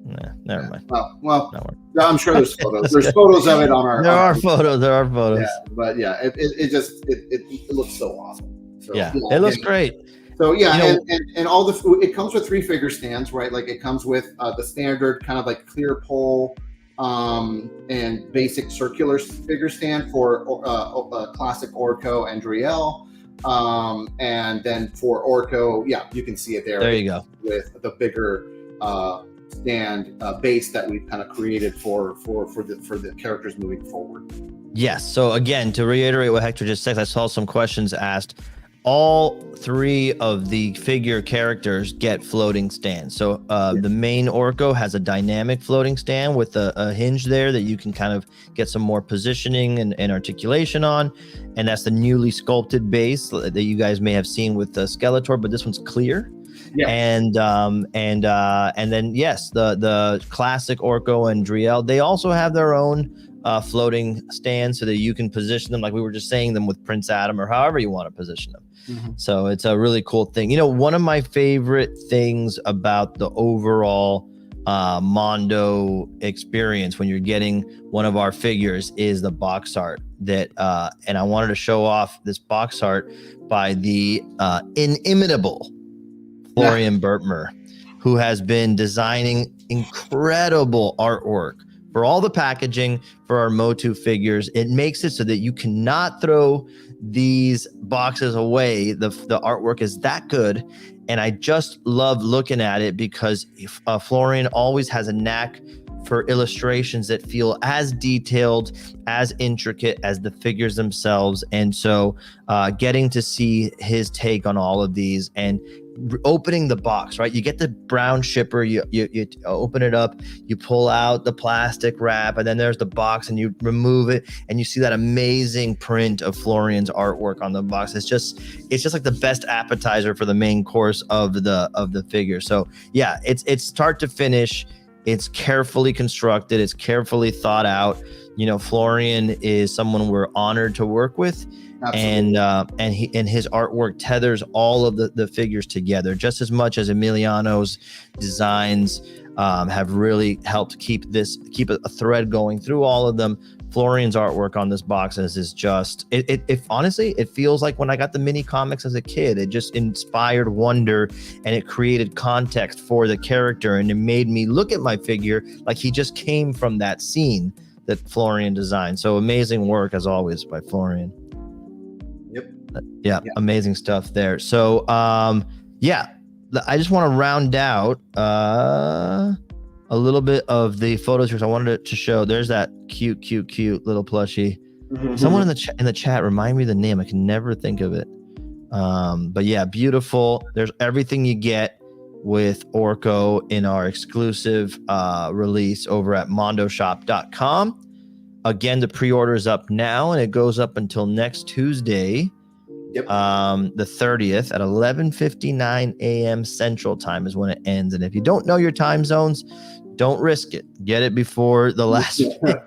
Nah, never mind. Well, I'm sure there's photos. There's photos of it on our. There are photos. Yeah, but it looks so awesome. So, it looks great. So and all it comes with 3 figure stands, right? Like, it comes with the standard kind of like clear pole and basic circular figure stand for classic Orko and Driel. And then for Orko, you can see it there. There you go. With the bigger stand base that we've kind of created for the characters moving forward. Yes. So again, to reiterate what Hector just said, I saw some questions asked. All 3 of the figure characters get floating stands. So the main Orko has a dynamic floating stand with a hinge there that you can kind of get some more positioning and articulation on. And that's the newly sculpted base that you guys may have seen with the Skeletor, but this one's clear. Yeah. And then yes, the classic Orko and Driel, they also have their own floating stands so that you can position them, like we were just saying, them with Prince Adam or however you want to position them. Mm-hmm. So it's a really cool thing. One of my favorite things about the overall Mondo experience when you're getting one of our figures is the box art that and I wanted to show off this box art by the inimitable Florian Bertmer, who has been designing incredible artwork for all the packaging for our Motu figures. It makes it so that you cannot throw these boxes away. The artwork is that good. And I just love looking at it because Florian always has a knack for illustrations that feel as detailed, as intricate as the figures themselves. And so getting to see his take on all of these and opening the box, right? You get the brown shipper, you open it up, you pull out the plastic wrap, and then there's the box, and you remove it, and you see that amazing print of Florian's artwork on the box. It's just like the best appetizer for the main course of the figure. So yeah, it's start to finish. It's carefully constructed. It's carefully thought out. Florian is someone we're honored to work with. Absolutely. And his artwork tethers all of the figures together just as much as Emiliano's designs have really helped keep a thread going through all of them. Florian's artwork on this box is just it honestly, it feels like when I got the mini comics as a kid. It just inspired wonder, and it created context for the character, and it made me look at my figure like he just came from that scene that Florian designed. So amazing work as always by Florian. Yeah, amazing stuff there. So I just want to round out a little bit of the photos here. So I wanted to show, there's that cute little plushie. Mm-hmm. Someone in the chat, remind me the name. I can never think of it. But yeah, beautiful. There's everything you get with Orko in our exclusive release over at mondoshop.com. Again, the pre-order is up now, and it goes up until next Tuesday. Yep. The 30th at 11:59 a.m. Central Time is when it ends. And if you don't know your time zones, don't risk it. Get it before the last minute.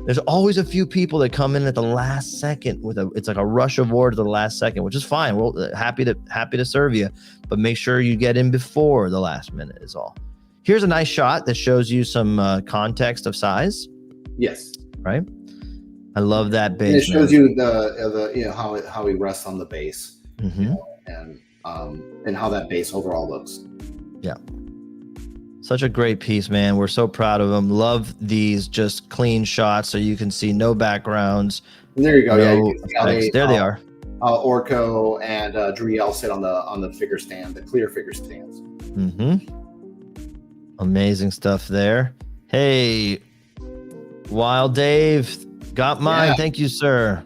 There's always a few people that come in at the last second it's like a rush of order to the last second, which is fine. We're happy to serve you, but make sure you get in before the last minute is all. Here's a nice shot that shows you some context of size. Yes. Right. I love that base. And it shows you the how he rests on the base, mm-hmm. And how that base overall looks. Yeah. Such a great piece, man. We're so proud of him. Love these just clean shots so you can see no backgrounds. And there you go. No yeah, there they are. Orko and Driel sit on the figure stand, the clear figure stands. Mm-hmm. Amazing stuff there. Hey, Wild Dave, got mine. Yeah. Thank you, sir.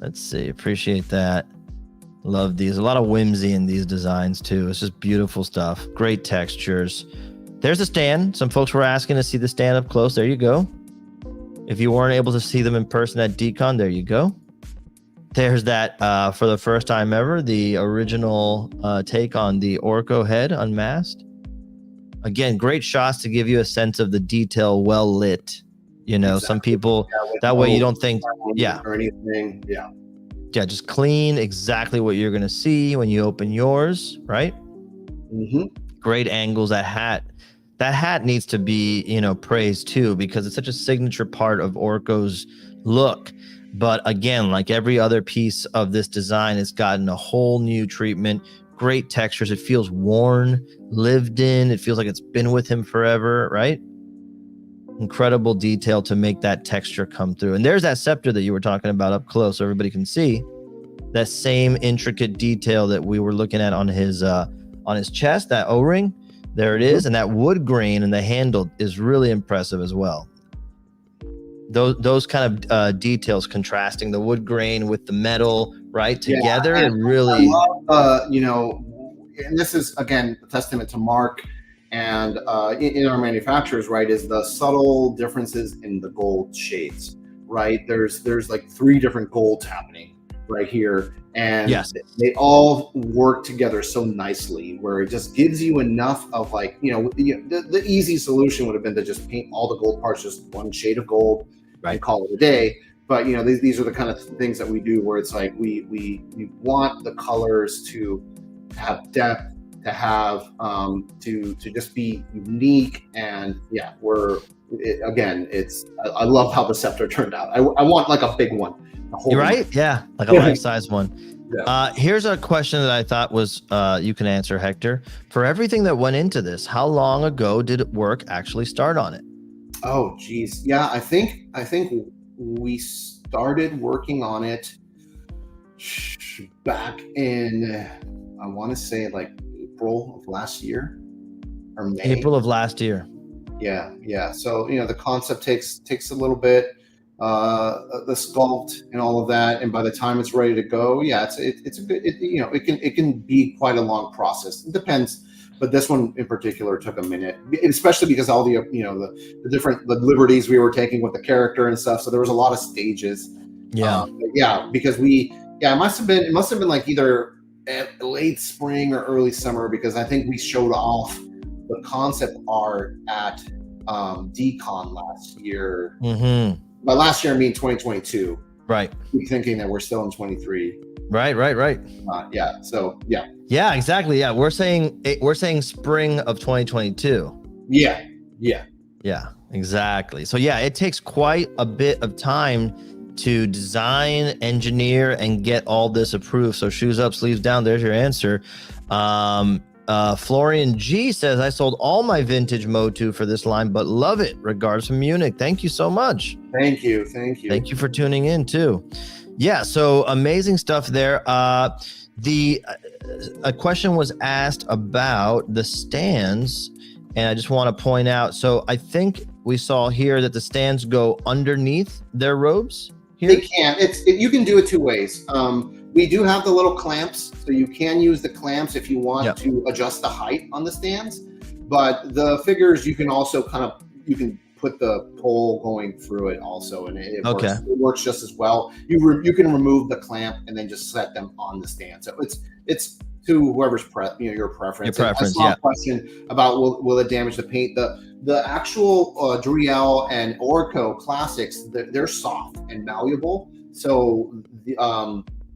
Let's see. Appreciate that. Love these. A lot of whimsy in these designs too. It's just beautiful stuff. Great textures. There's a stand. Some folks were asking to see the stand up close. There you go. If you weren't able to see them in person at DCon, there you go. There's that for the first time ever, the original take on the Orko head unmasked. Again, great shots to give you a sense of the detail, well lit. You know, exactly. Some people that way you don't think, or anything. Yeah, just clean, exactly what you're going to see when you open yours, right? Mm-hmm. Great angles. That hat needs to be, praised too, because it's such a signature part of Orko's look. But again, like every other piece of this design, it's gotten a whole new treatment. Great textures. It feels worn, lived in. It feels like it's been with him forever, right? Incredible detail to make that texture come through. And there's that scepter that you were talking about up close so everybody can see. That same intricate detail that we were looking at on his chest, that O-ring. There it is. And that wood grain and the handle is really impressive as well. Those kind of details contrasting the wood grain with the metal, right, together. Yeah, and really, I love, and this is, again, a testament to Mark and in our manufacturers, right, is the subtle differences in the gold shades, right? There's like 3 different golds happening right here, and yes, they all work together so nicely where it just gives you enough of like, the easy solution would have been to just paint all the gold parts just one shade of gold, right, and call it a day. But these are the kind of things that we do where it's like we want the colors to have depth, to have to just be unique, and I love how the scepter turned out. I want like a big one. You're right. Yeah, like a life-size one. Yeah. Here's a question that I thought was you can answer, Hector. For everything that went into this, how long ago did work actually start on it? Oh, geez. Yeah, I think we started working on it back in, I want to say like April of last year or May. April of last year. Yeah. So, the concept takes a little bit, the sculpt and all of that. And by the time it's ready to go, it's a good, it can be quite a long process. It depends. But this one in particular took a minute, especially because all the the different liberties we were taking with the character and stuff. So there was a lot of stages. Because it must have been like either at late spring or early summer, because I think we showed off the concept art at DCon last year. Mm-hmm. By last year I mean 2022. Right. Keep thinking that we're still in 23. Right. So yeah. Yeah, exactly. Yeah, we're saying spring of 2022. Yeah, exactly. So yeah, it takes quite a bit of time to design, engineer, and get all this approved. So shoes up, sleeves down. There's your answer. Florian G says, I sold all my vintage Motu for this line, but love it. Regards from Munich. Thank you so much. Thank you. Thank you for tuning in too. Yeah, so amazing stuff there. A question was asked about the stands, and I just want to point out, so I think we saw here that the stands go underneath their robes here. They can. You can do it 2 ways. We do have the little clamps, so you can use the clamps if you want to adjust the height on the stands. But the figures, you can also you can put the pole going through it also, and it works just as well. You can remove the clamp and then just set them on the stand. So it's to whoever's your preference. Your preference, I saw a question about will it damage the paint? The actual Driel and Orko classics, they're soft and malleable, so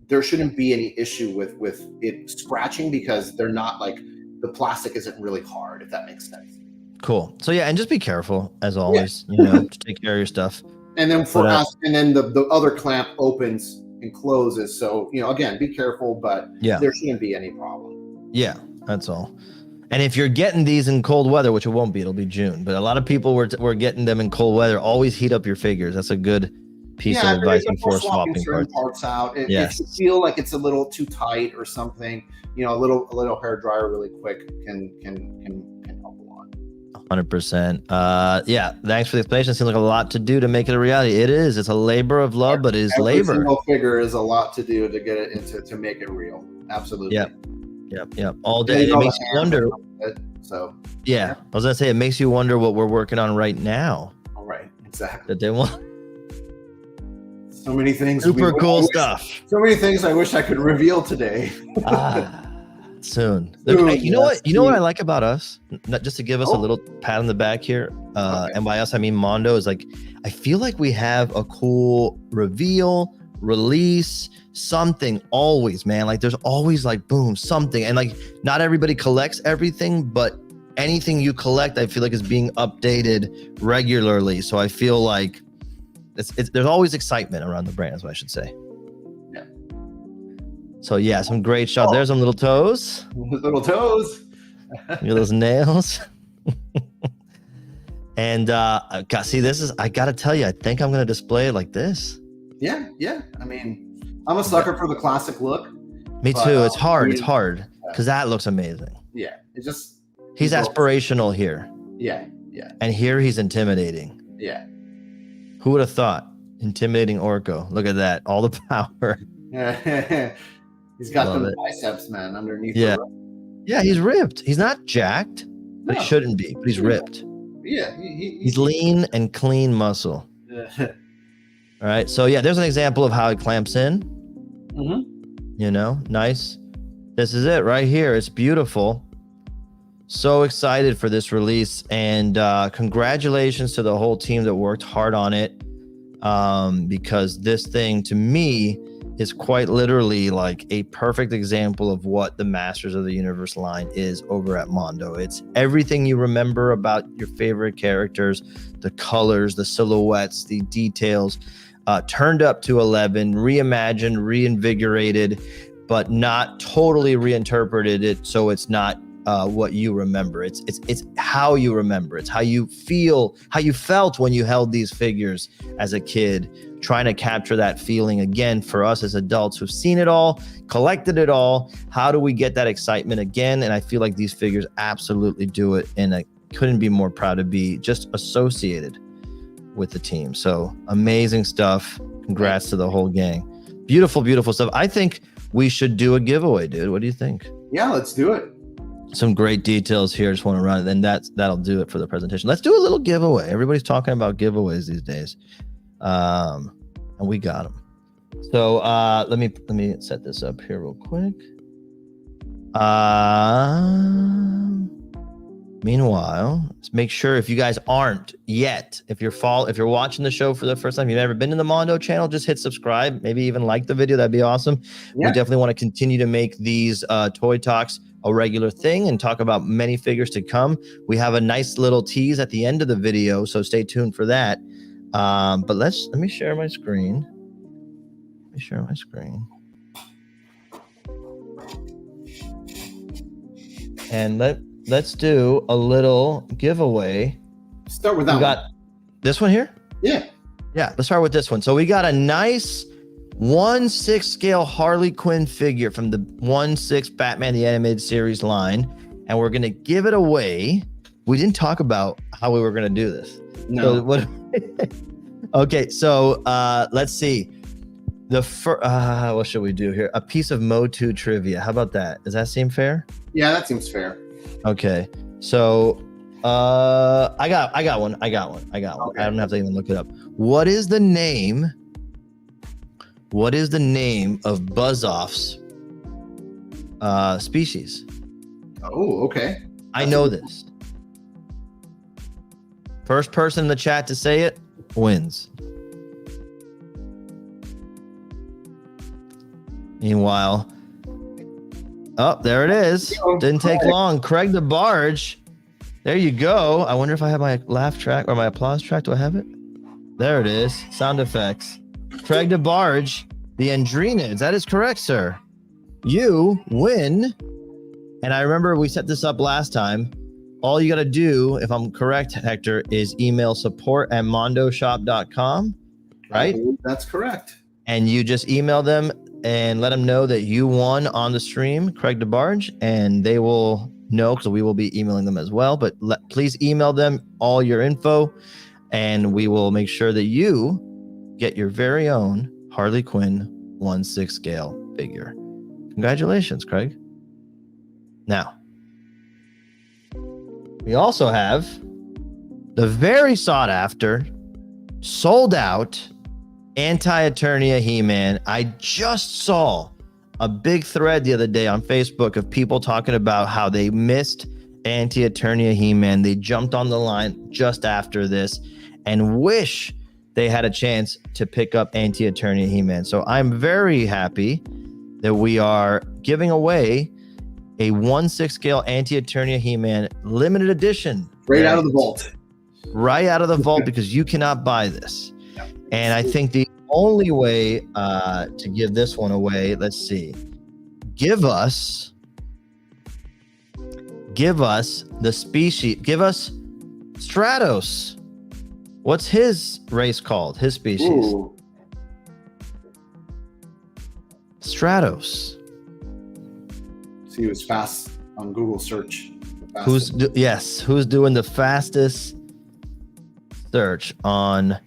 there shouldn't be any issue with it scratching, because they're not like, the plastic isn't really hard, if that makes sense. Cool. So yeah, and just be careful as always. You know, to take care of your stuff. And then for us, and then the other clamp opens and closes. So, you know, again, be careful, but there shouldn't be any problem. Yeah, that's all. And if you're getting these in cold weather, which it won't be, it'll be June, but a lot of people were getting them in cold weather. Always heat up your figures. That's a good piece of advice before swapping parts out. If you feel like it's a little too tight or something, you know, a little hair dryer really quick can help a lot. 100%. Yeah, thanks for the explanation. It seems like a lot to do to make it a reality. It is. It's a labor of love, but it is labor. Every single figure is a lot to do to get it to make it real. Absolutely. Yep. All day. It makes you wonder. So yeah, I was gonna say, it makes you wonder what we're working on right now. All right, exactly. That they want. So many things. Super cool stuff. So many things I wish I could reveal today. Soon. Hey, you know what? You know what I like about us? Not just to give us a little pat on the back here. And by us, I mean Mondo. Is like, I feel like we have a cool reveal, release, something always, man. Like there's always like boom, something. And like not everybody collects everything, but anything you collect, I feel like is being updated regularly. So I feel like there's always excitement around the brand, is what I should say. Yeah. So yeah, some great shots. There's some little toes. Little toes. Look at those nails. And see, I gotta tell you, I think I'm gonna display it like this. Yeah. I mean, I'm a sucker for the classic look. Me too. It's hard because that looks amazing. Yeah, it just. He's aspirational here. Yeah. And here he's intimidating. Yeah. Who would have thought? Intimidating Orko. Look at that. All the power. He's got the biceps, man, underneath. Yeah, he's ripped. He's not jacked, but he shouldn't be. But he's ripped. Yeah. He's lean and clean muscle. All right. So yeah, there's an example of how it clamps in. You know, nice. This is it right here. It's beautiful. So excited for this release, and congratulations to the whole team that worked hard on it, because this thing to me is quite literally like a perfect example of what the Masters of the Universe line is over at Mondo. It's everything you remember about your favorite characters, the colors, the silhouettes, the details, turned up to 11, reimagined, reinvigorated, but not totally reinterpreted it so it's not what you remember. It's how you remember. It's how you feel, how you felt when you held these figures as a kid, trying to capture that feeling again for us as adults who've seen it all, collected it all. How do we get that excitement again? And I feel like these figures absolutely do it, and I couldn't be more proud to be just associated with the team. So amazing stuff. Congrats to the whole gang. Beautiful stuff. I think we should do a giveaway, dude. What do you think? Yeah, let's do it. Some great details here. Just want to run it, and that'll do it for the presentation. Let's do a little giveaway. Everybody's talking about giveaways these days, and we got them. So let me set this up here real quick. Meanwhile, let's make sure, if you guys aren't yet, if you're watching the show for the first time, you've never been to the Mondo channel, just hit subscribe. Maybe even like the video. That'd be awesome. Yeah. We definitely want to continue to make these Toy Talks a regular thing and talk about many figures to come. We have a nice little tease at the end of the video, so stay tuned for that. But let me share my screen. And let's do a little giveaway. Start with that. We got this one here? Yeah. Let's start with this one. So we got a nice 1/6 scale Harley Quinn figure from the 1/6 Batman the Animated Series line, and we're gonna give it away. We didn't talk about how we were gonna do this. No. So okay, so let's see. What should we do here? A piece of Motu trivia. How about that? Does that seem fair? Yeah, that seems fair. Okay, so I got one. I got one. Okay. I don't have to even look it up. What is the name of Buzz-Off's species? Oh, okay. I know this. First person in the chat to say it wins. Meanwhile, oh, there it is. Didn't take long. Craig the Barge. There you go. I wonder if I have my laugh track or my applause track. Do I have it? There it is. Sound effects. Craig the Barge, the Andrenids. That is correct, sir. You win. And I remember we set this up last time. All you got to do, if I'm correct, Hector, is email support@mondoshop.com, right? That's correct. And you just email them and let them know that you won on the stream, Craig DeBarge, and they will know because we will be emailing them as well. But please email them all your info, and we will make sure that you get your very own Harley Quinn 1/6 scale figure. Congratulations, Craig. Now, we also have the very sought after, sold out Anti-Eternia He-Man. I just saw a big thread the other day on Facebook of people talking about how they missed Anti-Eternia He-Man. They jumped on the line just after this and wish they had a chance to pick up Anti-Eternia He-Man. So I'm very happy that we are giving away a 1/6 scale Anti-Eternia He-Man limited edition. Right out of the vault. Right out of the vault, because you cannot buy this. And I think the only way to give this one away, let's see, give us the species, give us Stratos. What's his race called? His species? Ooh. Stratos. See who's fast on Google search. Who's doing the fastest search on?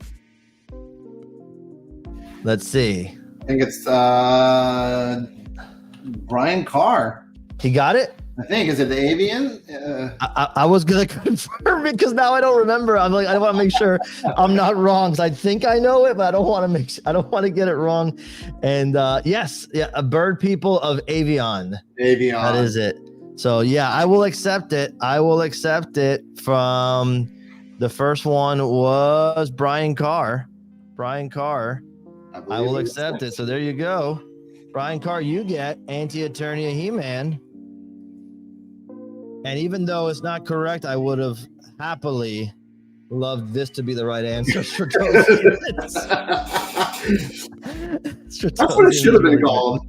Let's see. I think it's Brian Carr. He got it? I think. Is it the avian? I was gonna confirm because now I don't remember. I'm like, I want to make sure I'm not wrong because I think I know it, but I don't want to get it wrong. And yes, yeah, a bird people of Avion. Avion. That is it. So yeah, I will accept it. I will accept it. From the first one was Brian Carr. Brian Carr. I will accept it. So there you go. Brian Carr, you get Anti-Eternia He-Man. And even though it's not correct, I would have happily loved this to be the right answer. That's what it should have been called.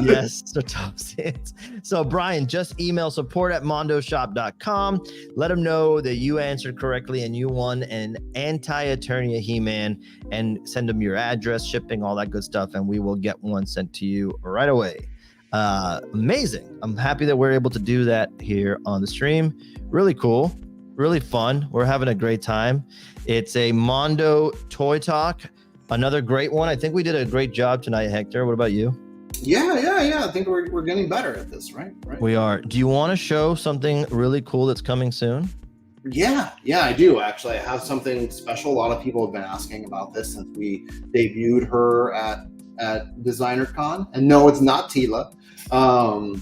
Yes, Stratosians. So, Brian, just email support@mondoshop.com. Let them know that you answered correctly and you won an Anti-Eternia He-Man, and send them your address, shipping, all that good stuff, and we will get one sent to you right away. Amazing. I'm happy that we're able to do that here on the stream. Really cool, really fun. We're having a great time. It's a Mondo Toy Talk, another great one. I think we did a great job tonight, Hector. What about you? Yeah. I think we're getting better at this, right? We are. Do you want to show something really cool that's coming soon? Yeah, I do actually. I have something special. A lot of people have been asking about this since we debuted her at Designer Con. And no, it's not Tila. But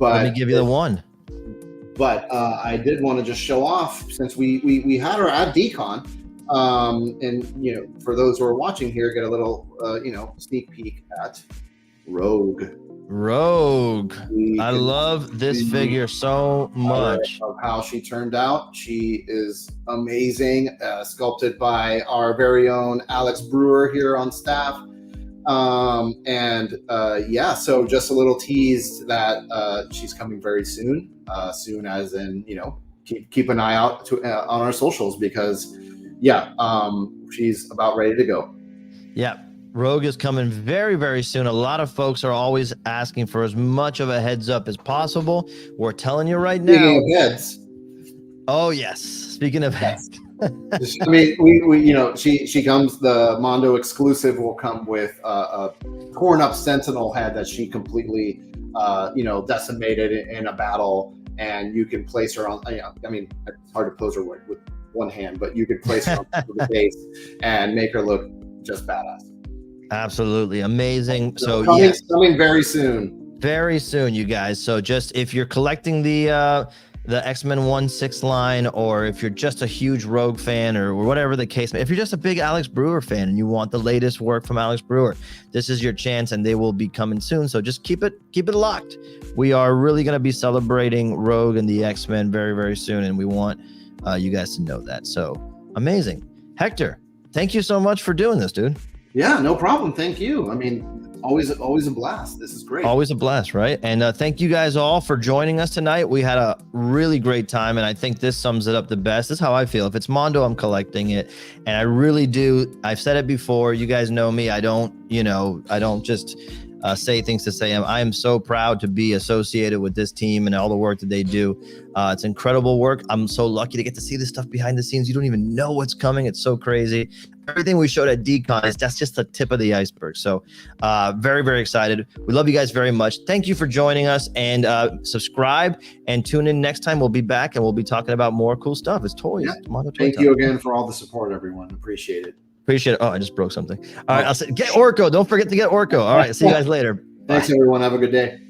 let me give you the one. But I did want to just show off, since we had her at DCon, and for those who are watching here, get a little sneak peek at Rogue. I love this figure so much. Of how she turned out. She is amazing, sculpted by our very own Alex Brewer here on staff. So just a little tease that she's coming very soon. Soon as in, keep an eye out on our socials, because she's about ready to go. Yeah. Rogue is coming very, very soon. A lot of folks are always asking for as much of a heads up as possible. We're telling you right now. Speaking of heads. Oh yes. Speaking of heads. I mean, we she comes, the Mondo exclusive will come with a torn up Sentinel head that she completely decimated in a battle, and you can place her on. I mean, it's hard to pose her with one hand, but you could place her on the base and make her look just badass. Absolutely amazing. So coming very soon. Very soon, you guys. So just if you're collecting the X-Men 1/6 line, or if you're just a huge Rogue fan, or whatever the case, if you're just a big Alex Brewer fan and you want the latest work from Alex Brewer, this is your chance, and they will be coming soon. So just keep it locked. We are really going to be celebrating Rogue and the X-Men very, very soon, and we want you guys to know that. So amazing. Hector, thank you so much for doing this, dude. Yeah, no problem. Thank you. I mean, always a blast. This is great. Always a blast, right? And thank you guys all for joining us tonight. We had a really great time, and I think this sums it up the best. This is how I feel. If it's Mondo, I'm collecting it, and I really do. I've said it before. You guys know me. I don't just say things to say. I am so proud to be associated with this team and all the work that they do. It's incredible work. I'm so lucky to get to see this stuff behind the scenes. You don't even know what's coming. It's so crazy. Everything we showed at DCon that's just the tip of the iceberg. So very, very excited. We love you guys very much. Thank you for joining us, and subscribe and tune in next time. We'll be back, and we'll be talking about more cool stuff. It's toys. Yeah. Thank you again for all the support, everyone. Appreciate it. Appreciate it. Oh, I just broke something. All right. I'll say, get Orko. Don't forget to get Orko. All right. See you guys later. Thanks, everyone. Have a good day.